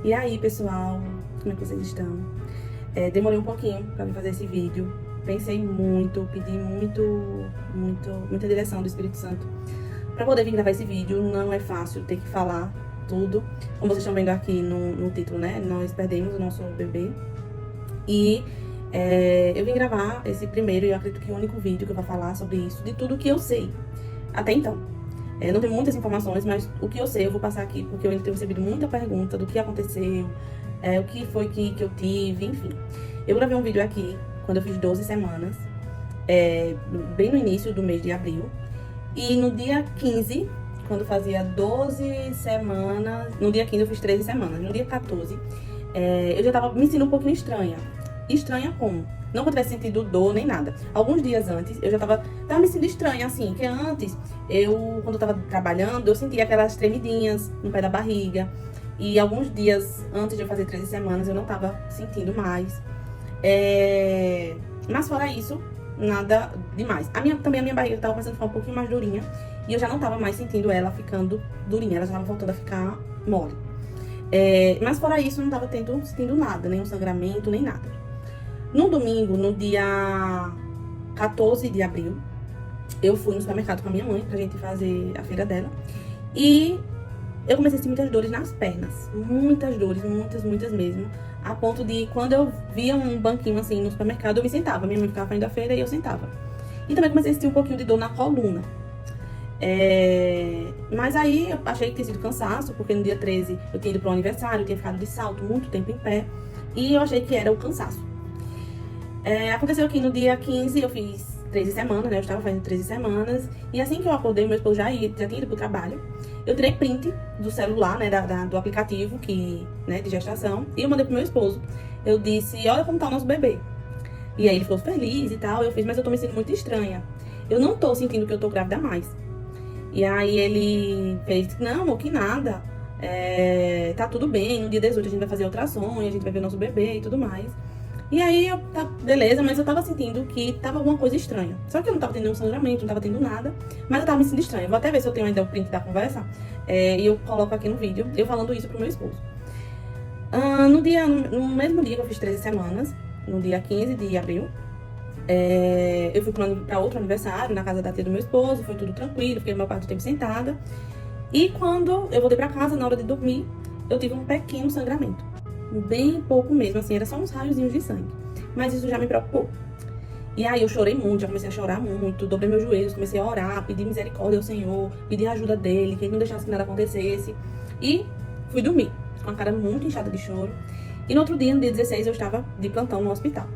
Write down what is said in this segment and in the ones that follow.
E aí, pessoal, como é que vocês estão? Demorei um pouquinho pra vir fazer esse vídeo. Pensei muito, pedi muita direção do Espírito Santo pra poder vir gravar esse vídeo. Não é fácil ter que falar tudo. Como vocês estão vendo aqui no título, né? Nós perdemos o nosso bebê. E eu vim gravar esse primeiro e eu acredito que o único vídeo que eu vou falar sobre isso, de tudo que eu sei até então. Não tenho muitas informações, mas o que eu sei eu vou passar aqui, porque eu ainda tenho recebido muita pergunta do que aconteceu, o que foi que eu tive, enfim. Eu gravei um vídeo aqui quando eu fiz 12 semanas, bem no início do mês de abril. E no dia 15, quando fazia 12 semanas, no dia 15 eu fiz 13 semanas, no dia 14, eu já tava me sentindo um pouquinho estranha. Estranha como? Não que eu tivesse sentido dor nem nada. Alguns dias antes, eu já tava me sentindo estranha, assim. Que antes, quando eu tava trabalhando, eu sentia aquelas tremidinhas no pé da barriga. E alguns dias antes de eu fazer 13 semanas, eu não tava sentindo mais. Mas fora isso, nada demais. Também a minha barriga tava começando a ficar um pouquinho mais durinha. E eu já não tava mais sentindo ela ficando durinha. Ela já tava voltando a ficar mole. Mas fora isso, eu não tava sentindo nada. Nem um sangramento, nem nada. No domingo, no dia 14 de abril, eu fui no supermercado com a minha mãe pra gente fazer a feira dela. E eu comecei a sentir muitas dores nas pernas. Muitas dores, muitas mesmo. A ponto de, quando eu via um banquinho assim no supermercado, eu me sentava. Minha mãe ficava fazendo a feira e eu sentava. E também comecei a sentir um pouquinho de dor na coluna. Mas aí eu achei que tinha sido cansaço, porque no dia 13 eu tinha ido pro aniversário, eu tinha ficado de salto muito tempo em pé. E eu achei que era o cansaço. Aconteceu que no dia 15 eu fiz 13 semanas, né? Eu estava fazendo 13 semanas. E assim que eu acordei, meu esposo já tinha ido pro trabalho. Eu tirei print do celular, né? Do aplicativo né, de gestação. E eu mandei pro meu esposo. Eu disse, olha como tá o nosso bebê. E aí ele ficou feliz e tal. Eu fiz, mas eu tô me sentindo muito estranha. Eu não tô sentindo que eu tô grávida mais. E aí ele fez, não, amor, que nada. Tá tudo bem. No dia 18 a gente vai fazer ultrassom e a gente vai ver o nosso bebê e tudo mais. E aí, beleza, mas eu tava sentindo que tava alguma coisa estranha. Só que eu não tava tendo nenhum sangramento, não tava tendo nada. Mas eu tava me sentindo estranha. Vou até ver se eu tenho ainda o print da conversa. E eu coloco aqui no vídeo, eu falando isso pro meu esposo. No mesmo dia que eu fiz 13 semanas, no dia 15 de abril, eu fui pra outro aniversário, na casa da tia do meu esposo. Foi tudo tranquilo, fiquei no meu quarto do tempo sentada. E quando eu voltei pra casa, na hora de dormir, eu tive um pequeno sangramento. Bem pouco mesmo, assim, era só uns raiozinhos de sangue. Mas isso já me preocupou. E aí eu chorei muito, já comecei a chorar muito, dobrei meus joelhos, comecei a orar, pedir misericórdia ao Senhor, pedir a ajuda dele, que ele não deixasse que nada acontecesse. E fui dormir, com a cara muito inchada de choro. E no outro dia, no dia 16, eu estava de plantão no hospital.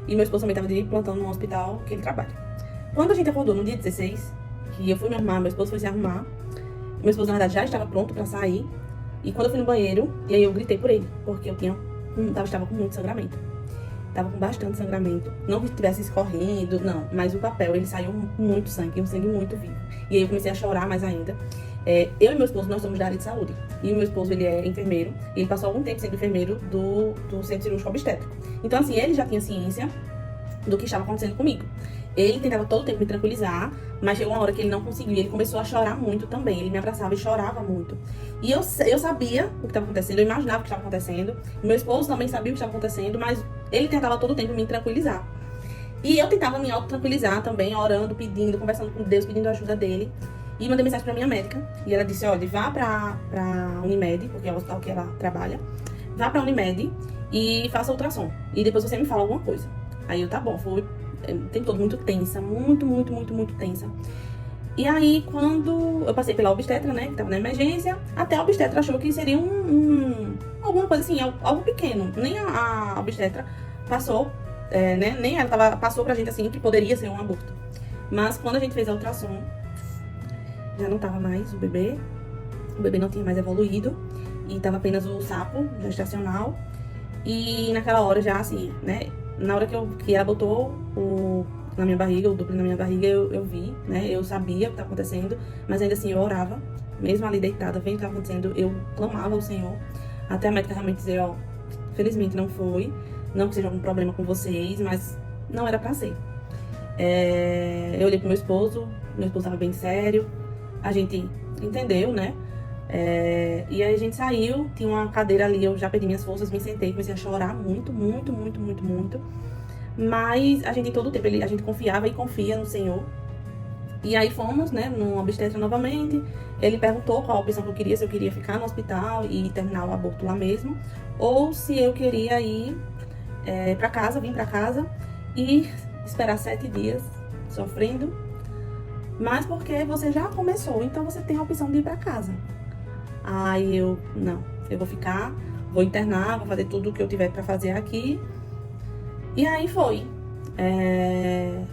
E meu esposo também estava de plantão no hospital que ele trabalha. Quando a gente acordou no dia 16, que eu fui me arrumar, meu esposo foi se arrumar. Meu esposo, na verdade, já estava pronto pra sair. E quando eu fui no banheiro, e aí eu gritei por ele, porque eu estava com muito sangramento. Tava com bastante sangramento. Não que estivesse escorrendo, não. Mas o papel, ele saiu muito sangue, um sangue muito vivo. E aí eu comecei a chorar mais ainda. Eu e meu esposo, nós somos da área de saúde. E o meu esposo, ele é enfermeiro. E ele passou algum tempo sendo enfermeiro do centro cirúrgico obstétrico. Então, assim, ele já tinha ciência do que estava acontecendo comigo. Ele tentava todo o tempo me tranquilizar, mas chegou uma hora que ele não conseguiu. Ele começou a chorar muito também. Ele me abraçava e chorava muito. E eu sabia o que estava acontecendo, eu imaginava o que estava acontecendo. Meu esposo também sabia o que estava acontecendo, mas ele tentava todo o tempo me tranquilizar. E eu tentava me auto-tranquilizar também, orando, pedindo, conversando com Deus, pedindo a ajuda dele. E mandei mensagem pra minha médica. E ela disse, olha, vá pra Unimed, porque é o hospital que ela trabalha. Vá pra Unimed e faça ultrassom. E depois você me fala alguma coisa. Aí eu, tá bom, foi o tempo todo muito tensa, muito tensa. E aí, quando eu passei pela obstetra, né, que tava na emergência, até a obstetra achou que seria alguma coisa assim, algo pequeno. Nem a obstetra passou, né, nem ela passou pra gente assim, que poderia ser um aborto. Mas quando a gente fez a ultrassom, já não tava mais o bebê não tinha mais evoluído, e tava apenas o sapo gestacional. E naquela hora já, assim, né, na hora que ela botou na minha barriga, o duplo na minha barriga, eu vi, né? Eu sabia o que estava acontecendo, mas ainda assim eu orava, mesmo ali deitada, vendo o que estava acontecendo, eu clamava ao Senhor, até a médica realmente dizer, ó, felizmente não foi, não que seja algum problema com vocês, mas não era pra ser. Eu olhei pro meu esposo estava bem sério, a gente entendeu, né? E aí a gente saiu, tinha uma cadeira ali, eu já perdi minhas forças, me sentei, comecei a chorar muito, muito, muito, muito, muito. Mas a gente todo tempo, a gente confiava e confia no Senhor. E aí fomos, né, no obstetra novamente. Ele perguntou qual a opção que eu queria, se eu queria ficar no hospital e terminar o aborto lá mesmo, ou se eu queria ir pra casa, vir pra casa e esperar 7 dias sofrendo. Mas porque você já começou, então você tem a opção de ir pra casa. Aí não, eu vou ficar, vou internar, vou fazer tudo o que eu tiver pra fazer aqui. E aí foi.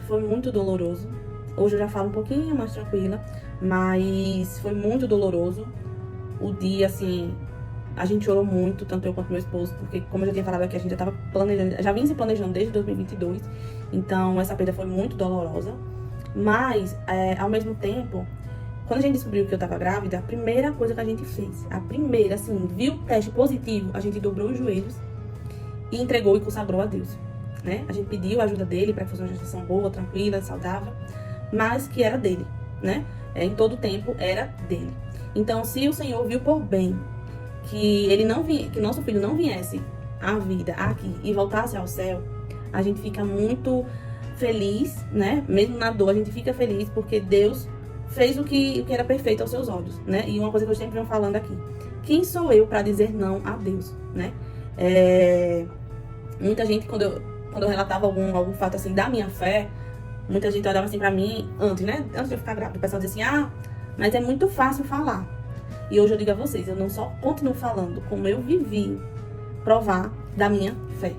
Foi muito doloroso. Hoje eu já falo um pouquinho mais tranquila, mas foi muito doloroso. O dia, assim, a gente chorou muito, tanto eu quanto meu esposo, porque, como eu já tinha falado aqui, a gente já tava planejando, já vinha se planejando desde 2022. Então, essa perda foi muito dolorosa. Mas, ao mesmo tempo, quando a gente descobriu que eu tava grávida, a primeira coisa que a gente fez, assim, viu o teste positivo, a gente dobrou os joelhos e entregou e consagrou a Deus, né? A gente pediu a ajuda dele para que fosse uma gestação boa, tranquila, saudável, mas que era dele, né? Em todo tempo era dele. Então, se o Senhor viu por bem que que nosso filho não viesse à vida aqui e voltasse ao céu, a gente fica muito feliz, né? Mesmo na dor, a gente fica feliz porque Deus fez o que era perfeito aos seus olhos, né? E uma coisa que eu sempre venho falando aqui: quem sou eu para dizer não a Deus, né? Muita gente, quando eu relatava algum fato assim da minha fé, muita gente olhava assim pra mim, antes, né? Antes de eu ficar grávida, o pessoal dizia assim: mas é muito fácil falar. E hoje eu digo a vocês, eu não só continuo falando, como eu vivi provar da minha fé.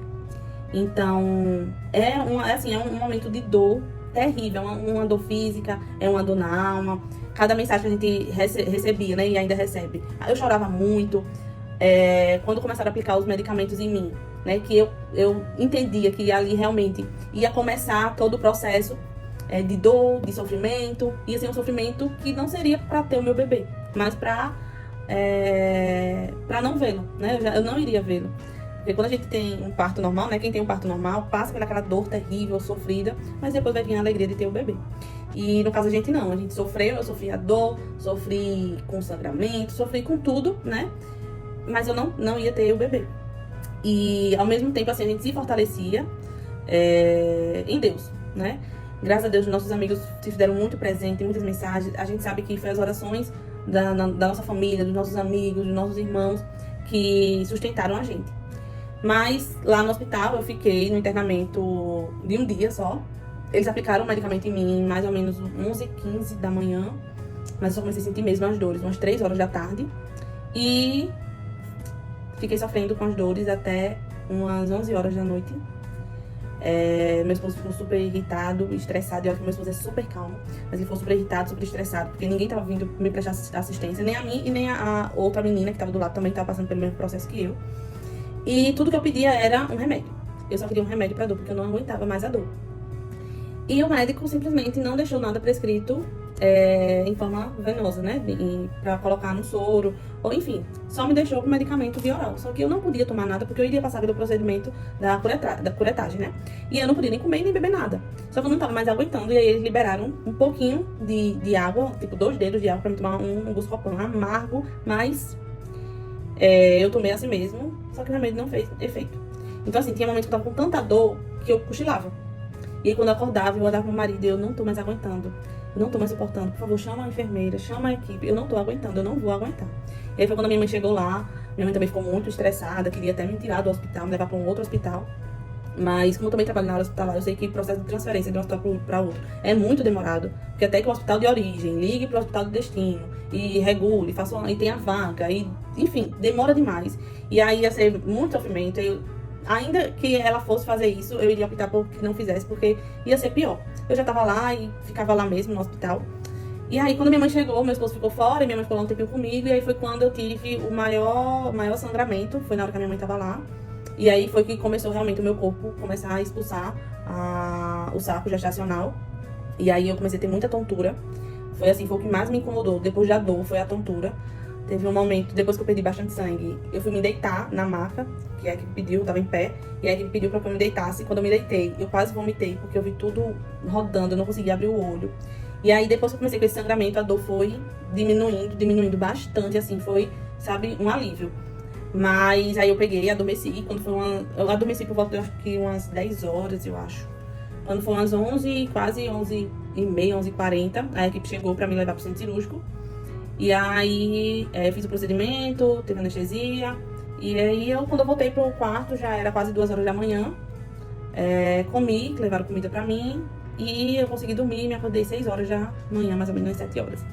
Então, é um momento de dor terrível, uma dor física, é uma dor na alma. Cada mensagem que a gente recebia, né, e ainda recebe. Eu chorava muito, quando começaram a aplicar os medicamentos em mim, né, que eu entendia que ali realmente ia começar todo o processo de dor, de sofrimento. Ia ser um sofrimento que não seria para ter o meu bebê, mas para não vê-lo, né, eu não iria vê-lo. Porque quando a gente tem um parto normal, né? Quem tem um parto normal passa pelaquela dor terrível, sofrida, mas depois vai vir a alegria de ter o bebê. E no caso a gente não, a gente sofreu, eu sofri a dor, sofri com sangramento, sofri com tudo, né? Mas eu não ia ter o bebê. E ao mesmo tempo, assim, a gente se fortalecia em Deus, né? Graças a Deus, nossos amigos se fizeram muito presentes, muitas mensagens. A gente sabe que foi as orações da nossa família, dos nossos amigos, dos nossos irmãos, que sustentaram a gente. Mas lá no hospital eu fiquei no internamento de um dia só. Eles aplicaram o medicamento em mim mais ou menos 11h15 da manhã. Mas eu só comecei a sentir mesmo as dores, umas 3 horas da tarde. E fiquei sofrendo com as dores até umas 11 horas da noite. Meu esposo ficou super irritado, estressado. E olha que meu esposo é super calmo, mas ele ficou super irritado, super estressado, porque ninguém tava vindo me prestar assistência. Nem a mim e nem a outra menina que tava do lado também tava passando pelo mesmo processo que eu. E tudo que eu pedia era um remédio. Eu só queria um remédio pra dor, porque eu não aguentava mais a dor. E o médico simplesmente não deixou nada prescrito em forma venosa, né? Pra colocar no soro, ou enfim, só me deixou com medicamento via oral. Só que eu não podia tomar nada, porque eu iria passar pelo procedimento da curetagem, né? E eu não podia nem comer nem beber nada. Só que eu não tava mais aguentando, e aí eles liberaram um pouquinho de água, tipo 2 dedos de água, pra me tomar um Buscopan amargo, mas eu tomei assim mesmo, só que o remédio não fez efeito. Então assim, tinha momentos que eu tava com tanta dor que eu cochilava. E aí quando eu acordava, eu olhava pro meu marido e eu não tô mais aguentando. Eu não tô mais suportando. Por favor, chama a enfermeira, chama a equipe. Eu não tô aguentando, eu não vou aguentar. E aí foi quando a minha mãe chegou lá. Minha mãe também ficou muito estressada, queria até me tirar do hospital, me levar pra um outro hospital. Mas como eu também trabalho na área hospitalar, eu sei que o processo de transferência de um hospital para outro é muito demorado. Porque até que o hospital de origem ligue para o hospital de destino e regule, e tenha vaga, e, enfim, demora demais. E aí ia ser muito sofrimento. Ainda que ela fosse fazer isso, eu iria optar por que não fizesse, porque ia ser pior. Eu já tava lá e ficava lá mesmo no hospital. E aí, quando minha mãe chegou, meu esposo ficou fora, e minha mãe ficou lá um tempinho comigo, e aí foi quando eu tive o maior sangramento, foi na hora que a minha mãe tava lá. E aí foi que começou realmente o meu corpo começar a expulsar o saco gestacional. E aí eu comecei a ter muita tontura. Foi o que mais me incomodou. Depois da dor, foi a tontura. Teve um momento, depois que eu perdi bastante sangue, eu fui me deitar na maca, que a equipe pediu, eu tava em pé, e a equipe pediu pra que eu me deitasse. Quando eu me deitei, eu quase vomitei, porque eu vi tudo rodando, eu não conseguia abrir o olho. E aí, depois que eu comecei com esse sangramento, a dor foi diminuindo bastante, assim, foi, sabe, um alívio. Mas aí eu peguei, adormeci, quando foi eu adormeci por volta, eu acho que umas 10 horas, eu acho. Quando foi umas 11, quase 11h30, 11h40, a equipe chegou pra me levar pro centro cirúrgico. E aí, fiz o procedimento, teve anestesia. E aí, quando eu voltei pro quarto, já era quase 2 horas da manhã. Comi, levaram comida pra mim. E eu consegui dormir, me acordei 6 horas da manhã, mais ou menos 7 horas.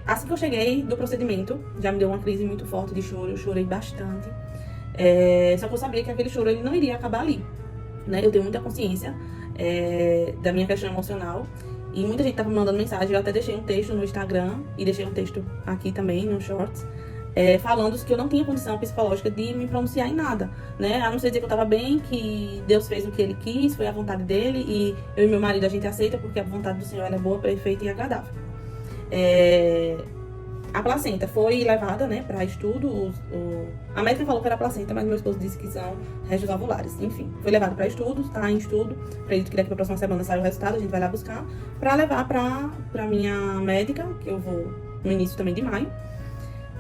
Assim que eu cheguei do procedimento, já me deu uma crise muito forte de choro, eu chorei bastante. Só que eu sabia que aquele choro ele não iria acabar ali, né? Eu tenho muita consciência da minha questão emocional. E muita gente tava me mandando mensagem, eu até deixei um texto no Instagram e deixei um texto aqui também, no Shorts, falando que eu não tinha condição psicológica de me pronunciar em nada, né? A não ser dizer que eu tava bem, que Deus fez o que Ele quis, foi a vontade dele, e eu e meu marido a gente aceita porque a vontade do Senhor ela é boa, perfeita e agradável. A placenta foi levada, né, para estudo. A médica falou que era placenta, mas meu esposo disse que são restos ovulares. Enfim, foi levado para estudo, tá em estudo. Acredito que daqui pra próxima semana sai o resultado, a gente vai lá buscar, para levar pra minha médica, que eu vou no início também de maio.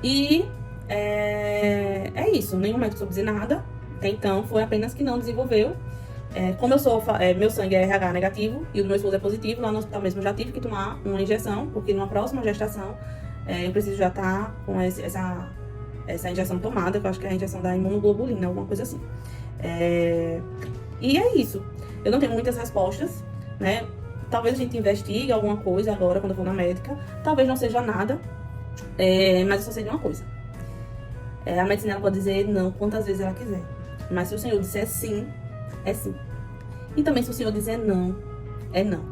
E é isso, nenhum médico soube dizer nada. Até então, foi apenas que não desenvolveu. Como eu sou, meu sangue é RH negativo e o do meu esposo é positivo, lá no hospital mesmo eu já tive que tomar uma injeção, porque numa próxima gestação eu preciso já estar com essa injeção tomada, que eu acho que é a injeção da imunoglobulina, alguma coisa assim. E é isso. Eu não tenho muitas respostas, né? Talvez a gente investigue alguma coisa agora, quando eu for na médica. Talvez não seja nada, mas eu só sei de uma coisa. A medicina ela pode dizer não quantas vezes ela quiser. Mas se o Senhor disser sim, é sim. E também se o Senhor dizer não, é não.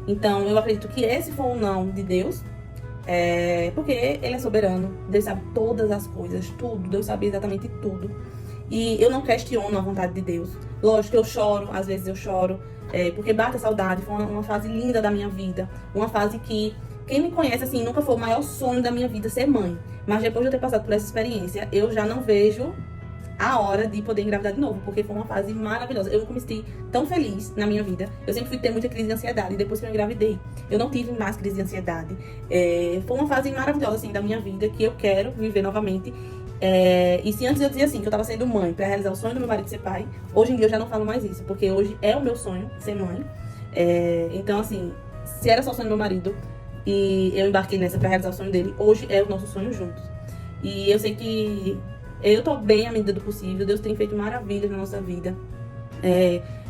Então, eu acredito que esse foi um não de Deus, porque Ele é soberano. Deus sabe todas as coisas, tudo. Deus sabe exatamente tudo. E eu não questiono a vontade de Deus. Lógico que eu choro, às vezes eu choro, porque bate a saudade. Foi uma fase linda da minha vida. Uma fase que, quem me conhece, assim, nunca foi o maior sonho da minha vida ser mãe. Mas depois de eu ter passado por essa experiência, eu já não vejo a hora de poder engravidar de novo, porque foi uma fase maravilhosa. Eu nunca me senti tão feliz na minha vida. Eu sempre fui ter muita crise de ansiedade, e depois que eu engravidei, eu não tive mais crise de ansiedade. Foi uma fase maravilhosa, assim, da minha vida, que eu quero viver novamente. E se antes eu dizia assim, que eu tava sendo mãe pra realizar o sonho do meu marido ser pai, hoje em dia eu já não falo mais isso, porque hoje é o meu sonho ser mãe. Então, assim, se era só o sonho do meu marido e eu embarquei nessa pra realizar o sonho dele, hoje é o nosso sonho juntos. E eu sei que eu tô bem à medida do possível, Deus tem feito maravilhas na nossa vida.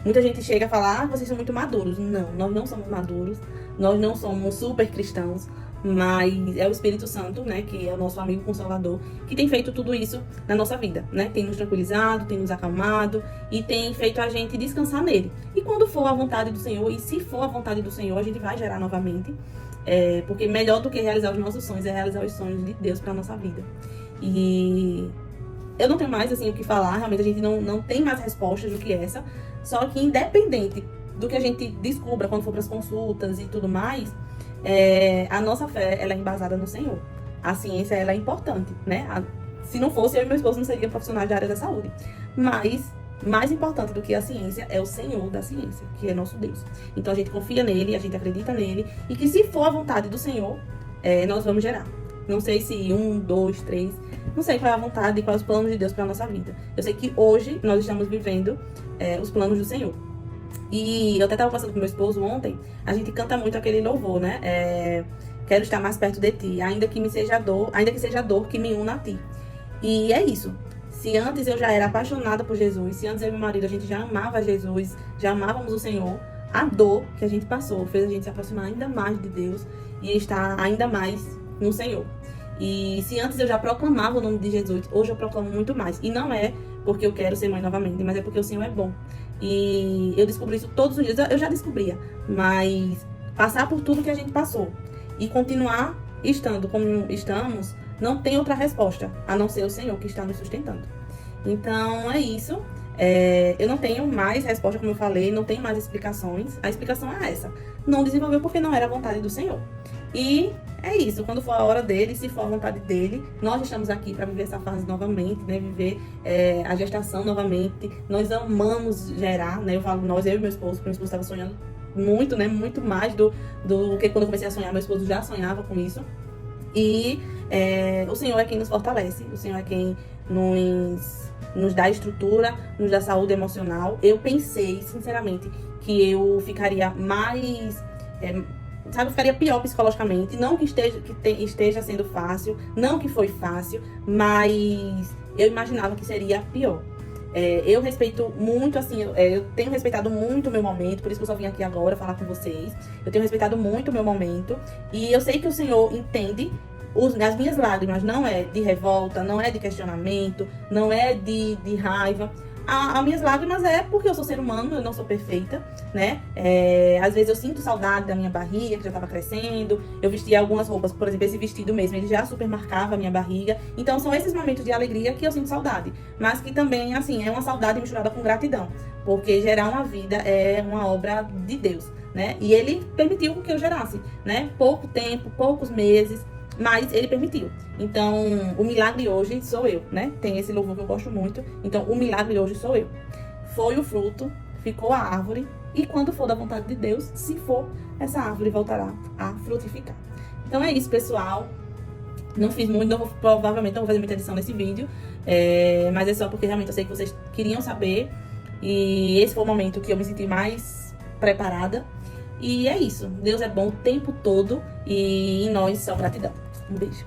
Muita gente chega a falar, vocês são muito maduros. Não, nós não somos maduros, nós não somos super cristãos, mas é o Espírito Santo, né, que é o nosso amigo consolador, que tem feito tudo isso na nossa vida, né? Tem nos tranquilizado, tem nos acalmado e tem feito a gente descansar nele. E quando for a vontade do Senhor, e se for a vontade do Senhor, a gente vai gerar novamente. Porque melhor do que realizar os nossos sonhos é realizar os sonhos de Deus para nossa vida. E eu não tenho mais, assim, o que falar. Realmente a gente não tem mais respostas do que essa. Só que independente do que a gente descubra quando for para as consultas e tudo mais, a nossa fé, ela é embasada no Senhor. A ciência, ela é importante, né? Se não fosse, eu e meu esposo não seríamos profissionais da área da saúde. Mas mais importante do que a ciência é o Senhor da ciência, que é nosso Deus. Então a gente confia nele, a gente acredita nele, e que se for a vontade do Senhor, nós vamos gerar. Não sei se 1, 2, 3, não sei qual é a vontade e quais os planos de Deus para a nossa vida. Eu sei que hoje nós estamos vivendo os planos do Senhor. E eu até estava passando com meu esposo ontem, a gente canta muito aquele louvor, né? Quero estar mais perto de ti, ainda que seja a dor que me una a ti. E é isso. Se antes eu já era apaixonada por Jesus, se antes eu e meu marido a gente já amava Jesus, já amávamos o Senhor, a dor que a gente passou fez a gente se aproximar ainda mais de Deus e estar ainda mais no Senhor. E se antes eu já proclamava o nome de Jesus, hoje eu proclamo muito mais. E não é porque eu quero ser mãe novamente, mas é porque o Senhor é bom. E eu descobri isso todos os dias, eu já descobria. Mas passar por tudo que a gente passou e continuar estando como estamos, não tem outra resposta, a não ser o Senhor que está nos sustentando. Então, é isso. Eu não tenho mais resposta, como eu falei, não tenho mais explicações. A explicação é essa. Não desenvolveu porque não era a vontade do Senhor. E é isso. Quando for a hora dele, se for a vontade dele, nós estamos aqui para viver essa fase novamente, né? Viver a gestação novamente. Nós amamos gerar, né? Eu falo nós, eu e meu esposo, porque meu esposo estava sonhando muito, né? Muito mais do que quando eu comecei a sonhar. Meu esposo já sonhava com isso. E o Senhor é quem nos fortalece. O Senhor é quem nos dá estrutura, nos dá saúde emocional. Eu pensei, sinceramente, que eu ficaria mais... eu ficaria pior psicologicamente. Não que esteja sendo fácil, não que foi fácil, mas eu imaginava que seria pior. Eu respeito muito, assim, eu tenho respeitado muito o meu momento, por isso que eu só vim aqui agora falar com vocês. Eu tenho respeitado muito o meu momento e eu sei que o Senhor entende as minhas lágrimas. Não é de revolta, não é de questionamento, não é de raiva. As minhas lágrimas é porque eu sou ser humano, eu não sou perfeita, né? Às vezes eu sinto saudade da minha barriga, que já estava crescendo. Eu vestia algumas roupas, por exemplo, esse vestido mesmo, ele já super marcava a minha barriga. Então são esses momentos de alegria que eu sinto saudade. Mas que também, assim, é uma saudade misturada com gratidão. Porque gerar uma vida é uma obra de Deus, né? E Ele permitiu que eu gerasse, né? Pouco tempo, poucos meses, mas Ele permitiu. Então, o milagre hoje sou eu, né? Tem esse louvor que eu gosto muito. Então, o milagre hoje sou eu. Foi o fruto, ficou a árvore. E quando for da vontade de Deus, se for, essa árvore voltará a frutificar. Então, é isso, pessoal. Não fiz muito, provavelmente não vou fazer muita edição nesse vídeo. Mas é só porque realmente eu sei que vocês queriam saber. E esse foi o momento que eu me senti mais preparada. E é isso. Deus é bom o tempo todo. E em nós só gratidão. Um beijo.